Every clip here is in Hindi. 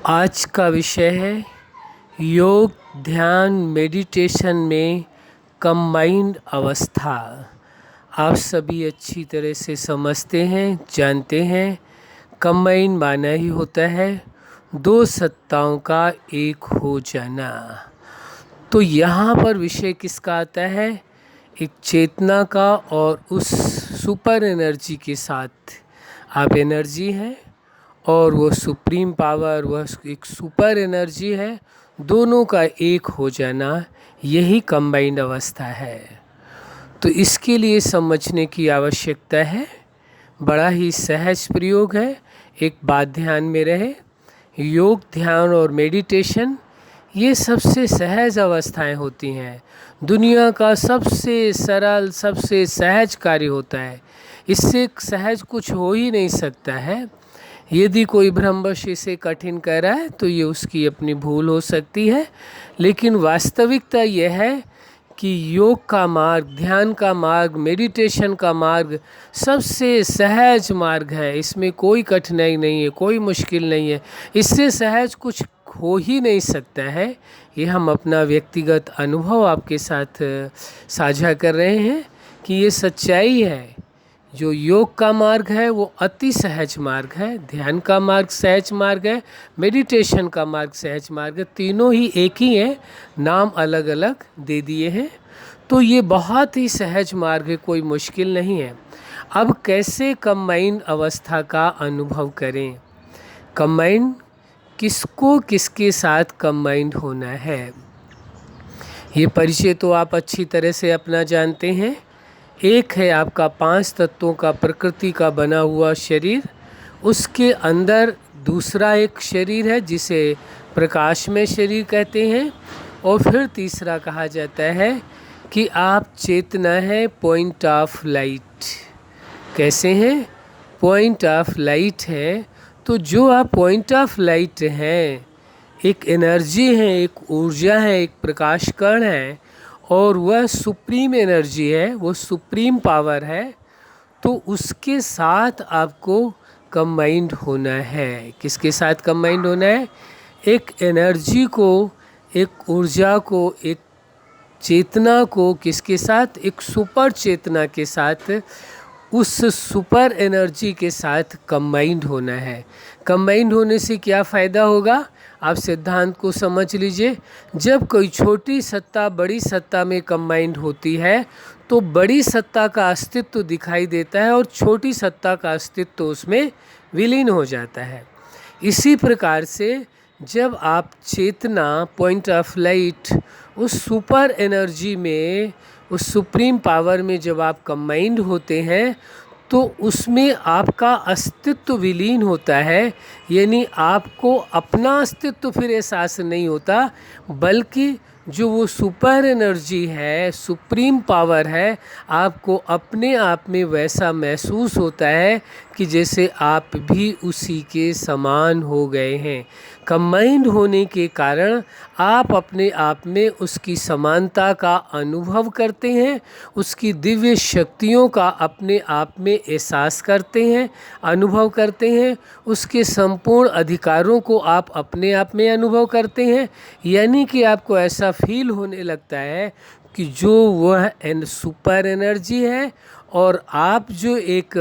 आज का विषय है योग ध्यान मेडिटेशन में कंबाइंड अवस्था। आप सभी अच्छी तरह से समझते हैं, जानते हैं। कंबाइंड माना ही होता है दो सत्ताओं का एक हो जाना। तो यहाँ पर विषय किसका आता है? एक चेतना का और उस सुपर एनर्जी के साथ। आप एनर्जी हैं और वो सुप्रीम पावर, वह एक सुपर एनर्जी है। दोनों का एक हो जाना, यही कंबाइंड अवस्था है। तो इसके लिए समझने की आवश्यकता है। बड़ा ही सहज प्रयोग है। एक बात ध्यान में रहे, योग ध्यान और मेडिटेशन ये सबसे सहज अवस्थाएं होती हैं। दुनिया का सबसे सरल, सबसे सहज कार्य होता है। इससे सहज कुछ हो ही नहीं सकता है। यदि कोई भ्रमवश इसे कठिन कर रहा है तो ये उसकी अपनी भूल हो सकती है, लेकिन वास्तविकता यह है कि योग का मार्ग, ध्यान का मार्ग, मेडिटेशन का मार्ग सबसे सहज मार्ग है। इसमें कोई कठिनाई नहीं है, कोई मुश्किल नहीं है। इससे सहज कुछ हो ही नहीं सकता है। ये हम अपना व्यक्तिगत अनुभव आपके साथ साझा कर रहे हैं कि ये सच्चाई है। जो योग का मार्ग है वो अति सहज मार्ग है, ध्यान का मार्ग सहज मार्ग है, मेडिटेशन का मार्ग सहज मार्ग है। तीनों ही एक ही हैं, नाम अलग अलग दे दिए हैं। तो ये बहुत ही सहज मार्ग है, कोई मुश्किल नहीं है। अब कैसे कंबाइंड अवस्था का अनुभव करें? कंबाइंड किसको किसके साथ कंबाइंड होना है, ये परिचय तो आप अच्छी तरह से अपना जानते हैं। एक है आपका 5 तत्वों का प्रकृति का बना हुआ शरीर, उसके अंदर दूसरा एक शरीर है जिसे प्रकाशमय शरीर कहते हैं, और फिर तीसरा कहा जाता है कि आप चेतना है, पॉइंट ऑफ लाइट। कैसे हैं? पॉइंट ऑफ लाइट है। तो जो आप पॉइंट ऑफ लाइट हैं, एक एनर्जी है, एक ऊर्जा है, एक प्रकाश कण है, और वह सुप्रीम एनर्जी है, वो सुप्रीम पावर है। तो उसके साथ आपको कंबाइंड होना है। किसके साथ कंबाइंड होना है? एक एनर्जी को, एक ऊर्जा को, एक चेतना को, किसके साथ? एक सुपर चेतना के साथ, उस सुपर एनर्जी के साथ कंबाइंड होना है। कंबाइंड होने से क्या फ़ायदा होगा? आप सिद्धांत को समझ लीजिए। जब कोई छोटी सत्ता बड़ी सत्ता में कंबाइंड होती है तो बड़ी सत्ता का अस्तित्व दिखाई देता है और छोटी सत्ता का अस्तित्व उसमें विलीन हो जाता है। इसी प्रकार से जब आप चेतना, पॉइंट ऑफ लाइट, उस सुपर एनर्जी में, उस सुप्रीम पावर में जब आप कंबाइंड होते हैं तो उसमें आपका अस्तित्व विलीन होता है। यानी आपको अपना अस्तित्व फिर एहसास नहीं होता, बल्कि जो वो सुपर एनर्जी है, सुप्रीम पावर है, आपको अपने आप में वैसा महसूस होता है कि जैसे आप भी उसी के समान हो गए हैं। कंबाइंड होने के कारण आप अपने आप में उसकी समानता का अनुभव करते हैं, उसकी दिव्य शक्तियों का अपने आप में एहसास करते हैं, अनुभव करते हैं, उसके संपूर्ण अधिकारों को आप अपने आप में अनुभव करते हैं। यानी कि आपको ऐसा फील होने लगता है कि जो वह सुपर एनर्जी है और आप जो एक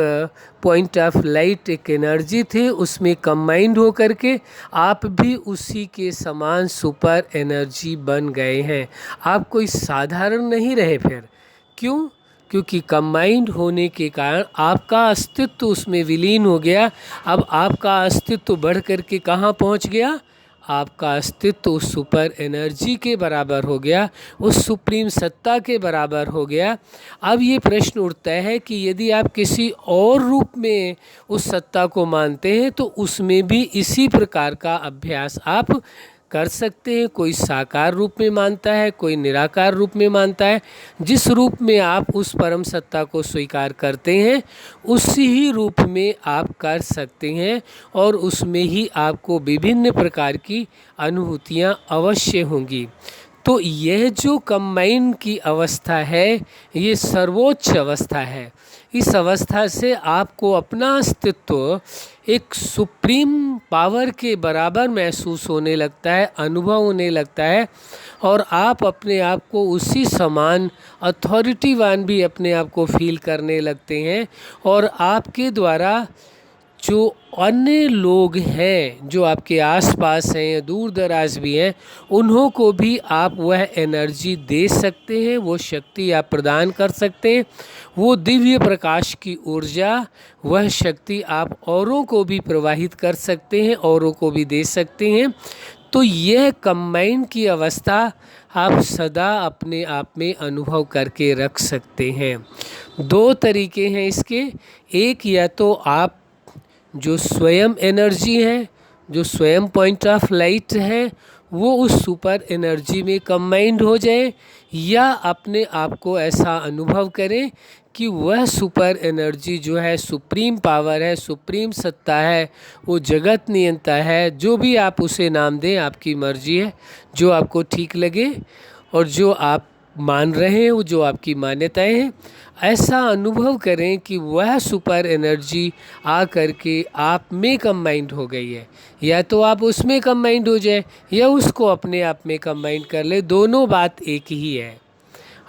पॉइंट ऑफ लाइट, एक एनर्जी थे, उसमें कंबाइंड हो करके आप भी उसी के समान सुपर एनर्जी बन गए हैं। आप कोई साधारण नहीं रहे फिर। क्यों? क्योंकि कंबाइंड होने के कारण आपका अस्तित्व उसमें विलीन हो गया। अब आपका अस्तित्व बढ़ करके कहाँ पहुँच गया? आपका अस्तित्व उस सुपर एनर्जी के बराबर हो गया, उस सुप्रीम सत्ता के बराबर हो गया। अब ये प्रश्न उठता है कि यदि आप किसी और रूप में उस सत्ता को मानते हैं तो उसमें भी इसी प्रकार का अभ्यास आप कर सकते हैं। कोई साकार रूप में मानता है, कोई निराकार रूप में मानता है। जिस रूप में आप उस परम सत्ता को स्वीकार करते हैं उसी ही रूप में आप कर सकते हैं, और उसमें ही आपको विभिन्न प्रकार की अनुभूतियाँ अवश्य होंगी। तो यह जो कंबाइंड की अवस्था है ये सर्वोच्च अवस्था है। इस अवस्था से आपको अपना अस्तित्व एक सुप्रीम पावर के बराबर महसूस होने लगता है, अनुभव होने लगता है, और आप अपने आप को उसी समान अथॉरिटीवान भी अपने आप को फील करने लगते हैं। और आपके द्वारा जो अन्य लोग हैं जो आपके आसपास हैं या दूर दराज भी हैं, उन्हों को भी आप वह एनर्जी दे सकते हैं, वो शक्ति आप प्रदान कर सकते हैं, वो दिव्य प्रकाश की ऊर्जा, वह शक्ति आप औरों को भी प्रवाहित कर सकते हैं, औरों को भी दे सकते हैं। तो यह कंबाइंड की अवस्था आप सदा अपने आप में अनुभव करके रख सकते हैं। दो तरीके हैं इसके। एक, या तो आप जो स्वयं एनर्जी है, जो स्वयं पॉइंट ऑफ लाइट है, वो उस सुपर एनर्जी में कंबाइंड हो जाए, या अपने आप को ऐसा अनुभव करें कि वह सुपर एनर्जी जो है सुप्रीम पावर है, सुप्रीम सत्ता है, वो जगत नियंता है, जो भी आप उसे नाम दें, आपकी मर्जी है, जो आपको ठीक लगे और जो आप मान रहे हैं, वो जो आपकी मान्यताएं हैं, ऐसा अनुभव करें कि वह सुपर एनर्जी आ कर के आप में कंबाइंड हो गई है। या तो आप उसमें कंबाइंड हो जाए या उसको अपने आप में कंबाइंड कर ले, दोनों बात एक ही है।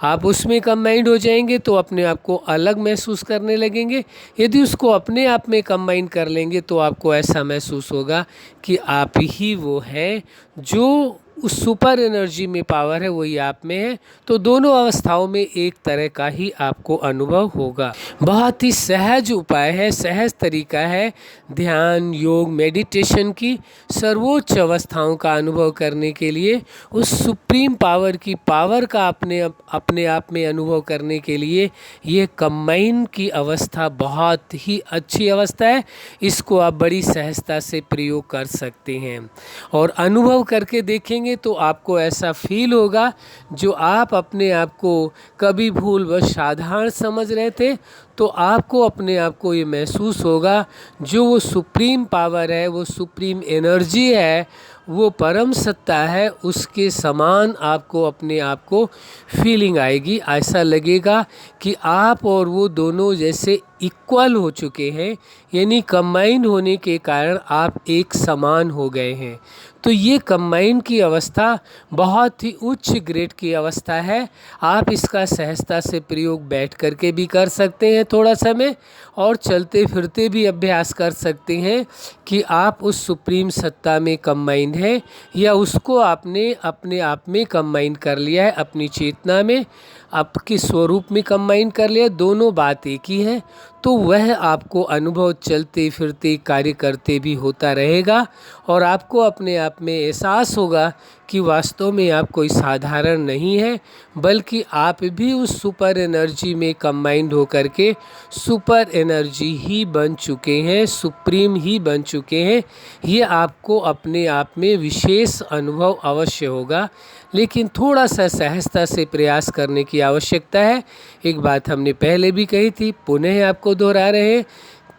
आप उसमें कंबाइंड हो जाएंगे तो अपने आप को अलग महसूस करने लगेंगे। यदि उसको अपने आप में कंबाइंड कर लेंगे तो आपको ऐसा महसूस होगा कि आप ही वो हैं, जो उस सुपर एनर्जी में पावर है वही आप में है। तो दोनों अवस्थाओं में एक तरह का ही आपको अनुभव होगा। बहुत ही सहज उपाय है, सहज तरीका है ध्यान, योग, मेडिटेशन की सर्वोच्च अवस्थाओं का अनुभव करने के लिए, उस सुप्रीम पावर की पावर का अपने आप में अनुभव करने के लिए ये कंबाइन की अवस्था बहुत ही अच्छी अवस्था है। इसको आप बड़ी सहजता से प्रयोग कर सकते हैं और अनुभव करके देखेंगे तो आपको ऐसा फील होगा, जो आप अपने आप को कभी भूलवश साधारण समझ रहे थे, तो आपको अपने आप को ये महसूस होगा जो वो सुप्रीम पावर है, वो सुप्रीम एनर्जी है, वो परम सत्ता है, उसके समान आपको अपने आप को फीलिंग आएगी। ऐसा लगेगा कि आप और वो दोनों जैसे इक्वल हो चुके हैं, यानी कंबाइन होने के कारण आप एक समान हो गए हैं। तो ये कंबाइन की अवस्था बहुत ही उच्च ग्रेड की अवस्था है। आप इसका सहजता से प्रयोग बैठ करके भी कर सकते हैं थोड़ा समय, और चलते फिरते भी अभ्यास कर सकते हैं कि आप उस सुप्रीम सत्ता में कंबाइंड हैं या उसको आपने अपने आप में कंबाइन कर लिया है, अपनी चेतना में, आपके स्वरूप में कंबाइन कर लिया। दोनों बात एक ही है। तो वह आपको अनुभव चलते फिरते कार्य करते भी होता रहेगा और आपको अपने आप में एहसास होगा कि वास्तव में आप कोई साधारण नहीं है, बल्कि आप भी उस सुपर एनर्जी में कंबाइंड होकर के सुपर एनर्जी ही बन चुके हैं, सुप्रीम ही बन चुके हैं। ये आपको अपने आप में विशेष अनुभव अवश्य होगा, लेकिन थोड़ा सा सहजता से प्रयास करने की आवश्यकता है। एक बात हमने पहले भी कही थी, पुनः आपको दोहरा रहे हैं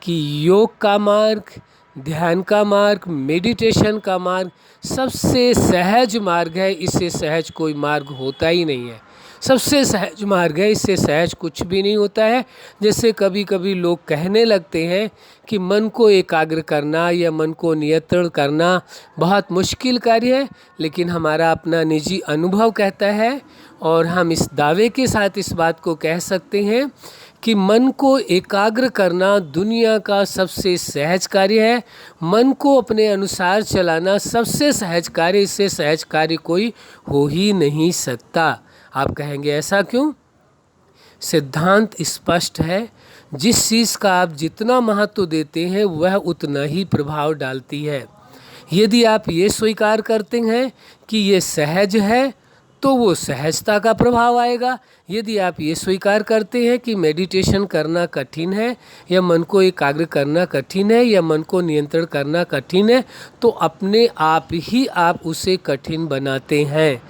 कि योग का मार्ग, ध्यान का मार्ग, मेडिटेशन का मार्ग सबसे सहज मार्ग है। इससे सहज कोई मार्ग होता ही नहीं है। सबसे सहज मार्ग है, इससे सहज कुछ भी नहीं होता है। जैसे कभी कभी लोग कहने लगते हैं कि मन को एकाग्र करना या मन को नियंत्रण करना बहुत मुश्किल कार्य है, लेकिन हमारा अपना निजी अनुभव कहता है और हम इस दावे के साथ इस बात को कह सकते हैं कि मन को एकाग्र करना दुनिया का सबसे सहज कार्य है। मन को अपने अनुसार चलाना सबसे सहज कार्य, इससे सहज कार्य कोई हो ही नहीं सकता। आप कहेंगे ऐसा क्यों? सिद्धांत स्पष्ट है, जिस चीज़ का आप जितना महत्व देते हैं वह उतना ही प्रभाव डालती है। यदि आप ये स्वीकार करते हैं कि ये सहज है तो वो सहजता का प्रभाव आएगा। यदि आप ये स्वीकार करते हैं कि मेडिटेशन करना कठिन है या मन को एकाग्र करना कठिन है या मन को नियंत्रण करना कठिन है, तो अपने आप ही आप उसे कठिन बनाते हैं।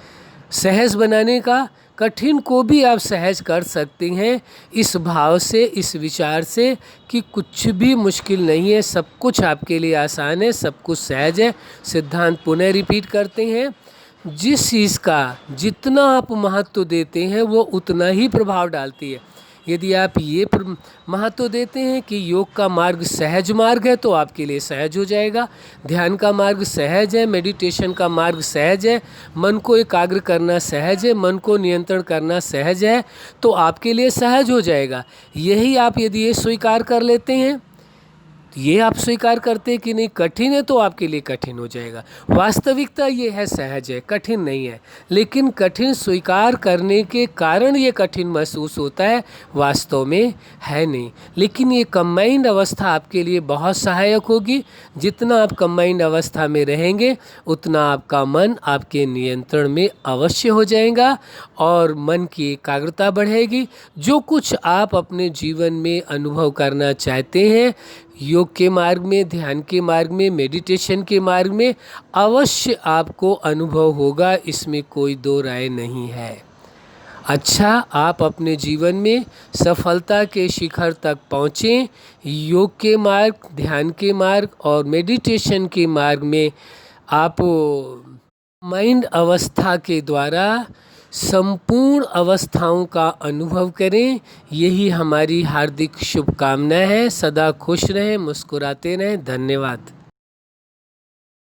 सहज बनाने का, कठिन को भी आप सहज कर सकते हैं इस भाव से, इस विचार से कि कुछ भी मुश्किल नहीं है, सब कुछ आपके लिए आसान है, सब कुछ सहज है। सिद्धांत पुनः रिपीट करते हैं, जिस चीज़ का जितना आप महत्व देते हैं वो उतना ही प्रभाव डालती है। यदि आप ये महत्व देते हैं कि योग का मार्ग सहज मार्ग है तो आपके लिए सहज हो जाएगा। ध्यान का मार्ग सहज है, मेडिटेशन का मार्ग सहज है, मन को एकाग्र करना सहज है, मन को नियंत्रण करना सहज है, तो आपके लिए सहज हो जाएगा। यही आप यदि ये स्वीकार कर लेते हैं, ये आप स्वीकार करते हैं कि नहीं कठिन है, तो आपके लिए कठिन हो जाएगा। वास्तविकता ये है सहज है, कठिन नहीं है, लेकिन कठिन स्वीकार करने के कारण ये कठिन महसूस होता है, वास्तव में है नहीं। लेकिन ये कंबाइंड अवस्था आपके लिए बहुत सहायक होगी। जितना आप कंबाइंड अवस्था में रहेंगे उतना आपका मन आपके नियंत्रण में अवश्य हो जाएगा और मन की एकाग्रता बढ़ेगी। जो कुछ आप अपने जीवन में अनुभव करना चाहते हैं, योग के मार्ग में, ध्यान के मार्ग में, मेडिटेशन के मार्ग में अवश्य आपको अनुभव होगा, इसमें कोई दो राय नहीं है। अच्छा, आप अपने जीवन में सफलता के शिखर तक पहुँचें। योग के मार्ग, ध्यान के मार्ग और मेडिटेशन के मार्ग में आप माइंड अवस्था के द्वारा संपूर्ण अवस्थाओं का अनुभव करें। यही हमारी हार्दिक शुभकामना है। सदा खुश रहें, मुस्कुराते रहें। धन्यवाद।